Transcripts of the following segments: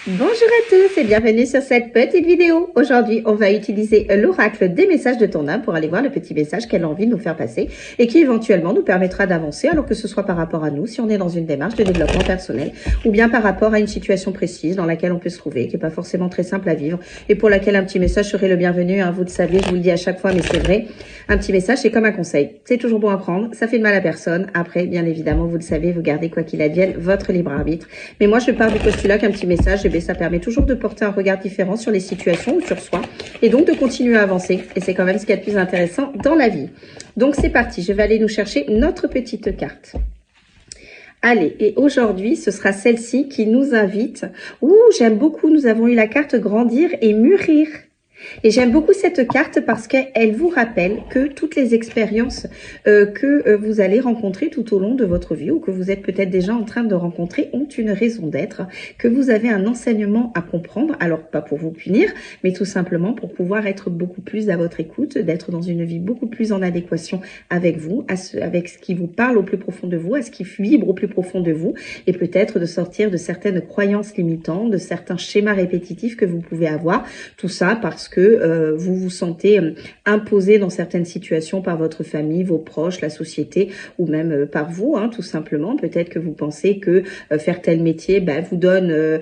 Bonjour à tous et bienvenue sur cette petite vidéo. Aujourd'hui, on va utiliser l'oracle des messages de ton âme pour aller voir le petit message qu'elle a envie de nous faire passer et qui éventuellement nous permettra d'avancer, alors que ce soit par rapport à nous, si on est dans une démarche de développement personnel, ou bien par rapport à une situation précise dans laquelle on peut se trouver, qui n'est pas forcément très simple à vivre et pour laquelle un petit message serait le bienvenu. Vous le savez, je vous le dis à chaque fois, mais c'est vrai, un petit message, c'est comme un conseil. C'est toujours bon à prendre, ça fait de mal à personne. Après, bien évidemment, vous le savez, vous gardez quoi qu'il advienne votre libre arbitre. Mais moi, je pars du postulat qu'un petit message, ça permet toujours de porter un regard différent sur les situations ou sur soi et donc de continuer à avancer. Et c'est quand même ce qu'il y a de plus intéressant dans la vie. Donc c'est parti, je vais aller nous chercher notre petite carte. Allez, et aujourd'hui, ce sera celle-ci qui nous invite. Ouh, j'aime beaucoup, nous avons eu la carte grandir et mûrir. Et j'aime beaucoup cette carte parce qu'elle vous rappelle que toutes les expériences que vous allez rencontrer tout au long de votre vie ou que vous êtes peut-être déjà en train de rencontrer ont une raison d'être, que vous avez un enseignement à comprendre, alors pas pour vous punir, mais tout simplement pour pouvoir être beaucoup plus à votre écoute, d'être dans une vie beaucoup plus en adéquation avec vous, avec ce qui vous parle au plus profond de vous, à ce qui vibre au plus profond de vous, et peut-être de sortir de certaines croyances limitantes, de certains schémas répétitifs que vous pouvez avoir, tout ça parce que vous vous sentez imposé dans certaines situations par votre famille, vos proches, la société ou même par vous, tout simplement. Peut-être que vous pensez que faire tel métier vous donne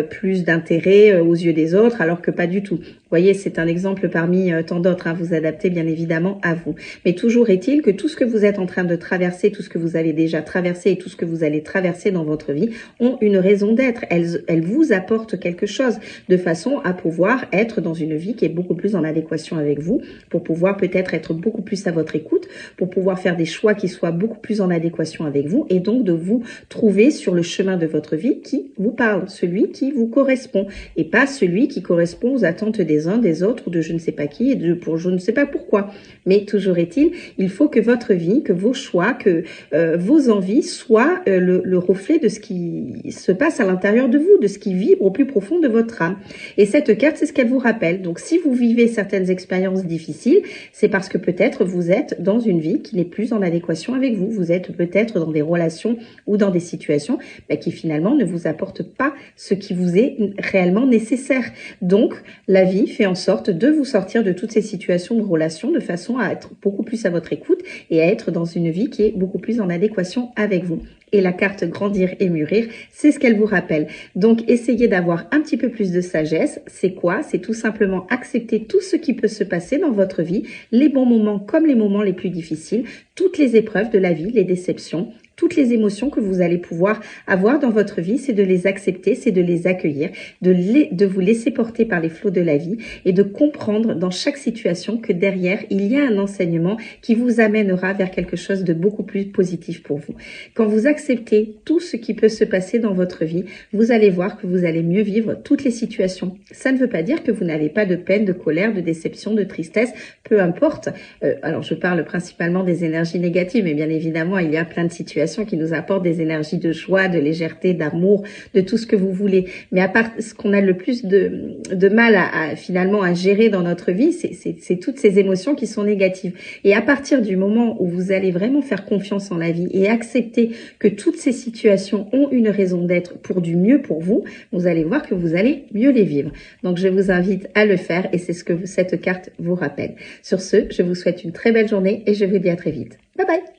plus d'intérêt aux yeux des autres, alors que pas du tout. Vous voyez, c'est un exemple parmi tant d'autres, vous adaptez bien évidemment à vous. Mais toujours est-il que tout ce que vous êtes en train de traverser, tout ce que vous avez déjà traversé et tout ce que vous allez traverser dans votre vie ont une raison d'être. Elles vous apportent quelque chose de façon à pouvoir être dans une vie qui est beaucoup plus en adéquation avec vous, pour pouvoir peut-être être beaucoup plus à votre écoute, pour pouvoir faire des choix qui soient beaucoup plus en adéquation avec vous et donc de vous trouver sur le chemin de votre vie qui vous parle, celui qui vous correspond et pas celui qui correspond aux attentes des uns, des autres, de je ne sais pas qui et pour je ne sais pas pourquoi. Mais toujours est-il, il faut que votre vie, que vos choix, que vos envies soient le reflet de ce qui se passe à l'intérieur de vous, de ce qui vibre au plus profond de votre âme. Et cette carte, c'est ce qu'elle vous rappelle. Donc si vous vivez certaines expériences difficiles, c'est parce que peut-être vous êtes dans une vie qui n'est plus en adéquation avec vous. Vous êtes peut-être dans des relations ou dans des situations qui finalement ne vous apportent pas ce qui vous est réellement nécessaire. Donc la vie fait en sorte de vous sortir de toutes ces situations de relations de façon à être beaucoup plus à votre écoute et à être dans une vie qui est beaucoup plus en adéquation avec vous. Et la carte grandir et mûrir, c'est ce qu'elle vous rappelle. Donc, essayez d'avoir un petit peu plus de sagesse. C'est quoi? C'est tout simplement accepter tout ce qui peut se passer dans votre vie, les bons moments comme les moments les plus difficiles, toutes les épreuves de la vie, les déceptions, toutes les émotions que vous allez pouvoir avoir dans votre vie, c'est de les accepter, c'est de les accueillir, de vous laisser porter par les flots de la vie et de comprendre dans chaque situation que derrière, il y a un enseignement qui vous amènera vers quelque chose de beaucoup plus positif pour vous. Quand vous acceptez tout ce qui peut se passer dans votre vie, vous allez voir que vous allez mieux vivre toutes les situations. Ça ne veut pas dire que vous n'avez pas de peine, de colère, de déception, de tristesse, peu importe. Alors, je parle principalement des énergies négatives, mais bien évidemment, il y a plein de situations qui nous apportent des énergies de joie, de légèreté, d'amour, de tout ce que vous voulez. Mais à part ce qu'on a le plus de mal finalement à gérer dans notre vie, c'est toutes ces émotions qui sont négatives. Et à partir du moment où vous allez vraiment faire confiance en la vie et accepter que toutes ces situations ont une raison d'être pour du mieux pour vous, vous allez voir que vous allez mieux les vivre. Donc je vous invite à le faire et c'est ce que cette carte vous rappelle. Sur ce, je vous souhaite une très belle journée et je vous dis à très vite. Bye bye!